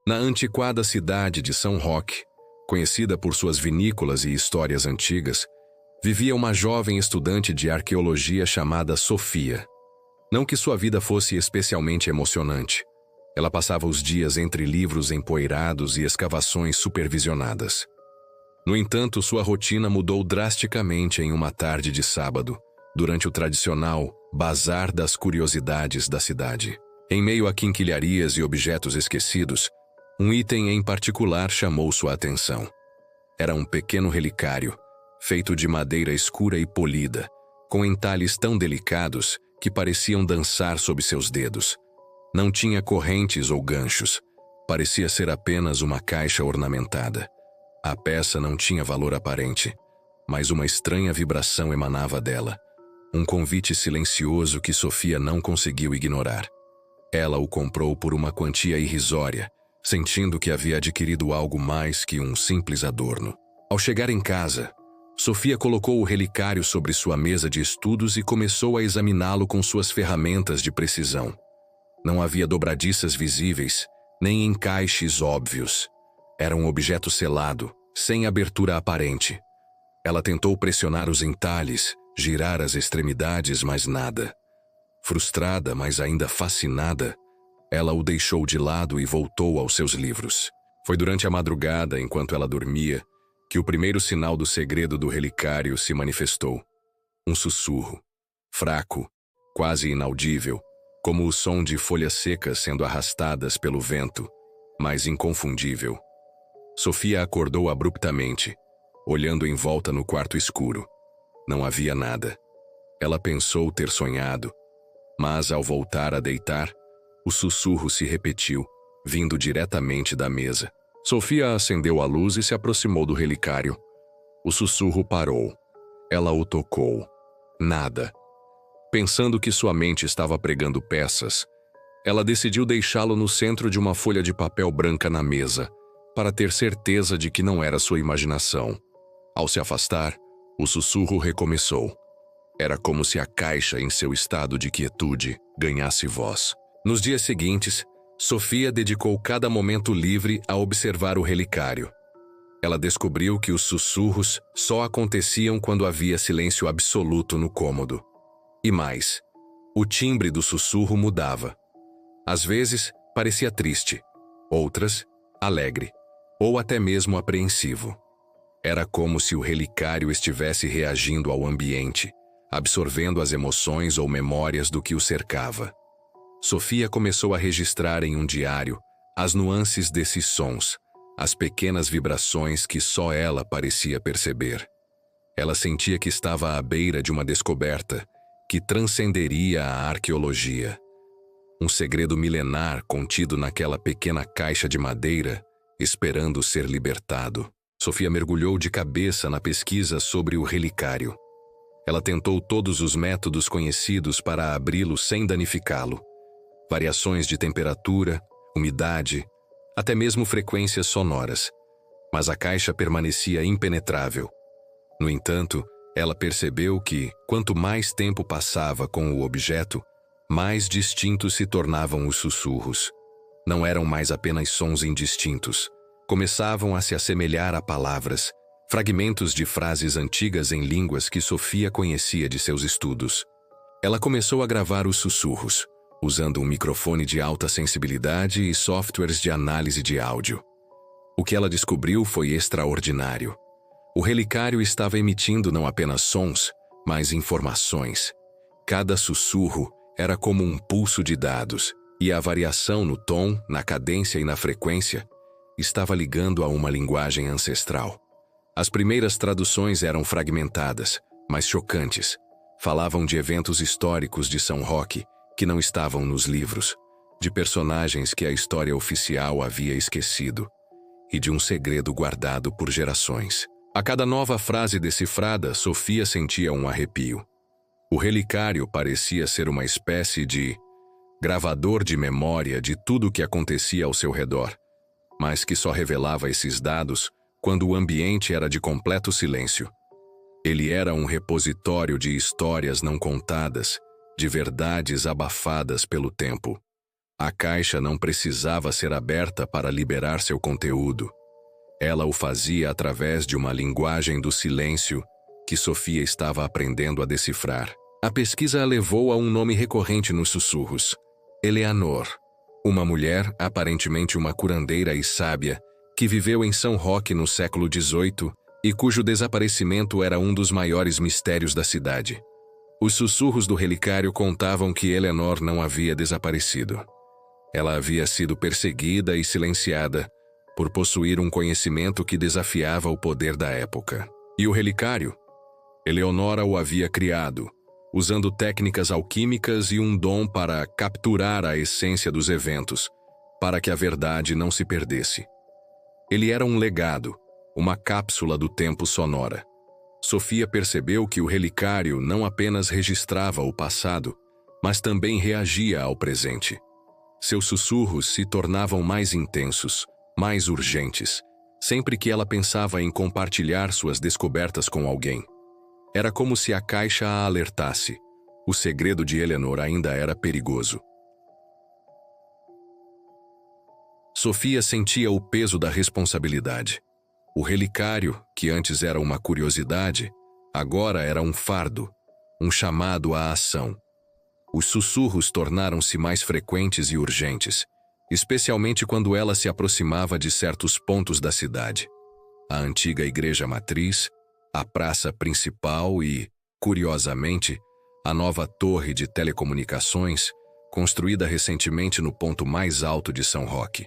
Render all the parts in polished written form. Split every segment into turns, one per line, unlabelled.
Na antiquada cidade de São Roque, conhecida por suas vinícolas e histórias antigas, vivia uma jovem estudante de arqueologia chamada Sofia. Não que sua vida fosse especialmente emocionante. Ela passava os dias entre livros empoeirados e escavações supervisionadas. No entanto, sua rotina mudou drasticamente em uma tarde de sábado, durante o tradicional Bazar das Curiosidades da cidade. Em meio a quinquilharias e objetos esquecidos, um item em particular chamou sua atenção. Era um pequeno relicário, feito de madeira escura e polida, com entalhes tão delicados que pareciam dançar sob seus dedos. Não tinha correntes ou ganchos. Parecia ser apenas uma caixa ornamentada. A peça não tinha valor aparente, mas uma estranha vibração emanava dela. Um convite silencioso que Sofia não conseguiu ignorar. Ela o comprou por uma quantia irrisória, sentindo que havia adquirido algo mais que um simples adorno. Ao chegar em casa, Sofia colocou o relicário sobre sua mesa de estudos e começou a examiná-lo com suas ferramentas de precisão. Não havia dobradiças visíveis, nem encaixes óbvios. Era um objeto selado, sem abertura aparente. Ela tentou pressionar os entalhes, girar as extremidades, mas nada. Frustrada, mas ainda fascinada, ela o deixou de lado e voltou aos seus livros. Foi durante a madrugada, enquanto ela dormia, que o primeiro sinal do segredo do relicário se manifestou. Um sussurro, fraco, quase inaudível, como o som de folhas secas sendo arrastadas pelo vento, mas inconfundível. Sofia acordou abruptamente, olhando em volta no quarto escuro. Não havia nada. Ela pensou ter sonhado, mas ao voltar a deitar, o sussurro se repetiu, vindo diretamente da mesa. Sofia acendeu a luz e se aproximou do relicário. O sussurro parou. Ela o tocou. Nada. Pensando que sua mente estava pregando peças, ela decidiu deixá-lo no centro de uma folha de papel branca na mesa, para ter certeza de que não era sua imaginação. Ao se afastar, o sussurro recomeçou. Era como se a caixa, em seu estado de quietude, ganhasse voz. Nos dias seguintes, Sofia dedicou cada momento livre a observar o relicário. Ela descobriu que os sussurros só aconteciam quando havia silêncio absoluto no cômodo. E mais, o timbre do sussurro mudava. Às vezes, parecia triste, outras, alegre, ou até mesmo apreensivo. Era como se o relicário estivesse reagindo ao ambiente, absorvendo as emoções ou memórias do que o cercava. Sofia começou a registrar em um diário as nuances desses sons, as pequenas vibrações que só ela parecia perceber. Ela sentia que estava à beira de uma descoberta que transcenderia a arqueologia. Um segredo milenar contido naquela pequena caixa de madeira, esperando ser libertado. Sofia mergulhou de cabeça na pesquisa sobre o relicário. Ela tentou todos os métodos conhecidos para abri-lo sem danificá-lo. Variações de temperatura, umidade, até mesmo frequências sonoras. Mas a caixa permanecia impenetrável. No entanto, ela percebeu que, quanto mais tempo passava com o objeto, mais distintos se tornavam os sussurros. Não eram mais apenas sons indistintos. Começavam a se assemelhar a palavras, fragmentos de frases antigas em línguas que Sofia conhecia de seus estudos. Ela começou a gravar os sussurros, usando um microfone de alta sensibilidade e softwares de análise de áudio. O que ela descobriu foi extraordinário. O relicário estava emitindo não apenas sons, mas informações. Cada sussurro era como um pulso de dados, e a variação no tom, na cadência e na frequência estava ligando a uma linguagem ancestral. As primeiras traduções eram fragmentadas, mas chocantes. Falavam de eventos históricos de São Roque que não estavam nos livros, de personagens que a história oficial havia esquecido, e de um segredo guardado por gerações. A cada nova frase decifrada, Sofia sentia um arrepio. O relicário parecia ser uma espécie de gravador de memória de tudo o que acontecia ao seu redor, mas que só revelava esses dados quando o ambiente era de completo silêncio. Ele era um repositório de histórias não contadas, de verdades abafadas pelo tempo. A caixa não precisava ser aberta para liberar seu conteúdo. Ela o fazia através de uma linguagem do silêncio que Sofia estava aprendendo a decifrar. A pesquisa a levou a um nome recorrente nos sussurros: Eleanor. Uma mulher, aparentemente uma curandeira e sábia, que viveu em São Roque no século XVIII e cujo desaparecimento era um dos maiores mistérios da cidade. Os sussurros do relicário contavam que Eleanor não havia desaparecido. Ela havia sido perseguida e silenciada por possuir um conhecimento que desafiava o poder da época. E o relicário? Eleonora o havia criado, usando técnicas alquímicas e um dom para capturar a essência dos eventos, para que a verdade não se perdesse. Ele era um legado, uma cápsula do tempo sonora. Sofia percebeu que o relicário não apenas registrava o passado, mas também reagia ao presente. Seus sussurros se tornavam mais intensos, mais urgentes, sempre que ela pensava em compartilhar suas descobertas com alguém. Era como se a caixa a alertasse. O segredo de Eleanor ainda era perigoso. Sofia sentia o peso da responsabilidade. O relicário, que antes era uma curiosidade, agora era um fardo, um chamado à ação. Os sussurros tornaram-se mais frequentes e urgentes, especialmente quando ela se aproximava de certos pontos da cidade. A antiga igreja matriz, a praça principal e, curiosamente, a nova torre de telecomunicações, construída recentemente no ponto mais alto de São Roque.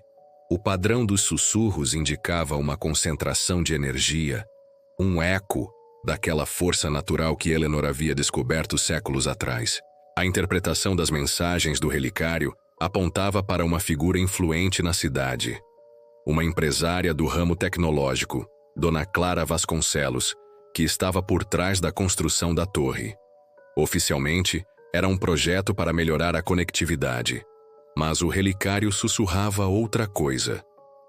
O padrão dos sussurros indicava uma concentração de energia, um eco daquela força natural que Eleanor havia descoberto séculos atrás. A interpretação das mensagens do relicário apontava para uma figura influente na cidade. Uma empresária do ramo tecnológico, Dona Clara Vasconcelos, que estava por trás da construção da torre. Oficialmente, era um projeto para melhorar a conectividade. Mas o relicário sussurrava outra coisa.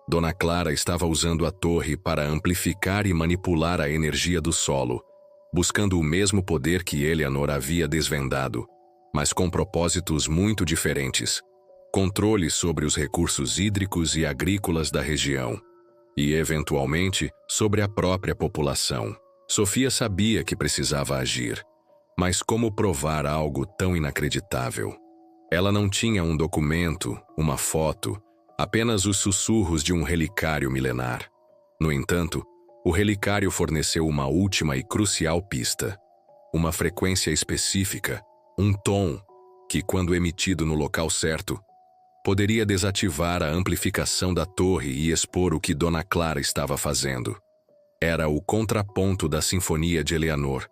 Dona Clara estava usando a torre para amplificar e manipular a energia do solo, buscando o mesmo poder que Eleanor havia desvendado, mas com propósitos muito diferentes. Controle sobre os recursos hídricos e agrícolas da região, e, eventualmente, sobre a própria população. Sofia sabia que precisava agir, mas como provar algo tão inacreditável? Ela não tinha um documento, uma foto, apenas os sussurros de um relicário milenar. No entanto, o relicário forneceu uma última e crucial pista. Uma frequência específica, um tom, que, quando emitido no local certo, poderia desativar a amplificação da torre e expor o que Dona Clara estava fazendo. Era o contraponto da Sinfonia de Eleanor,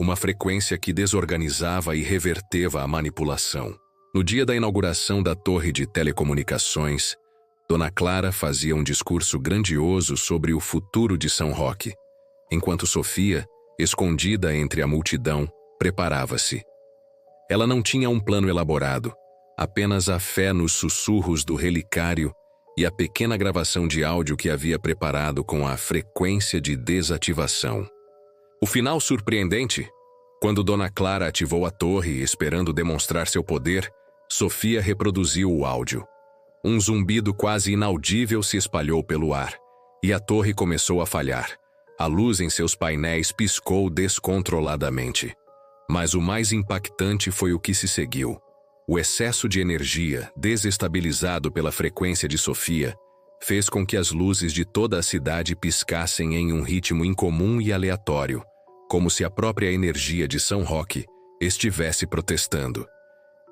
uma frequência que desorganizava e reverteva a manipulação. No dia da inauguração da torre de telecomunicações, Dona Clara fazia um discurso grandioso sobre o futuro de São Roque, enquanto Sofia, escondida entre a multidão, preparava-se. Ela não tinha um plano elaborado, apenas a fé nos sussurros do relicário e a pequena gravação de áudio que havia preparado com a frequência de desativação. O final surpreendente? Quando Dona Clara ativou a torre esperando demonstrar seu poder, Sofia reproduziu o áudio. Um zumbido quase inaudível se espalhou pelo ar, e a torre começou a falhar. A luz em seus painéis piscou descontroladamente. Mas o mais impactante foi o que se seguiu. O excesso de energia, desestabilizado pela frequência de Sofia, fez com que as luzes de toda a cidade piscassem em um ritmo incomum e aleatório, como se a própria energia de São Roque estivesse protestando.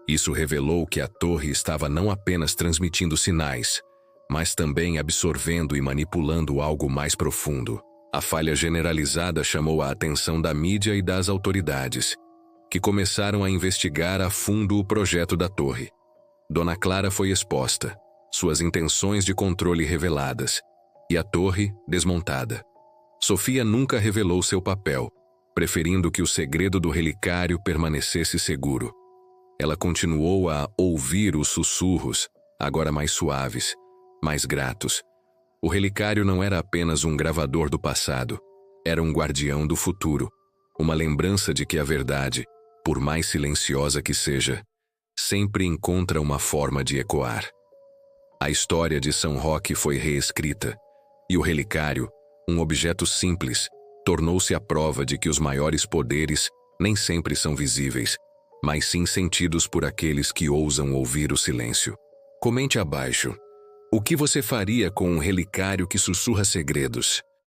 Isso revelou que a torre estava não apenas transmitindo sinais, mas também absorvendo e manipulando algo mais profundo. A falha generalizada chamou a atenção da mídia e das autoridades, que começaram a investigar a fundo o projeto da torre. Dona Clara foi exposta, suas intenções de controle reveladas, e a torre desmontada. Sofia nunca revelou seu papel, preferindo que o segredo do relicário permanecesse seguro. Ela continuou a ouvir os sussurros, agora mais suaves, mais gratos. O relicário não era apenas um gravador do passado, era um guardião do futuro, uma lembrança de que a verdade, por mais silenciosa que seja, sempre encontra uma forma de ecoar. A história de São Roque foi reescrita, e o relicário, um objeto simples, tornou-se a prova de que os maiores poderes nem sempre são visíveis, mas sim sentidos por aqueles que ousam ouvir o silêncio. Comente abaixo. O que você faria com um relicário que sussurra segredos?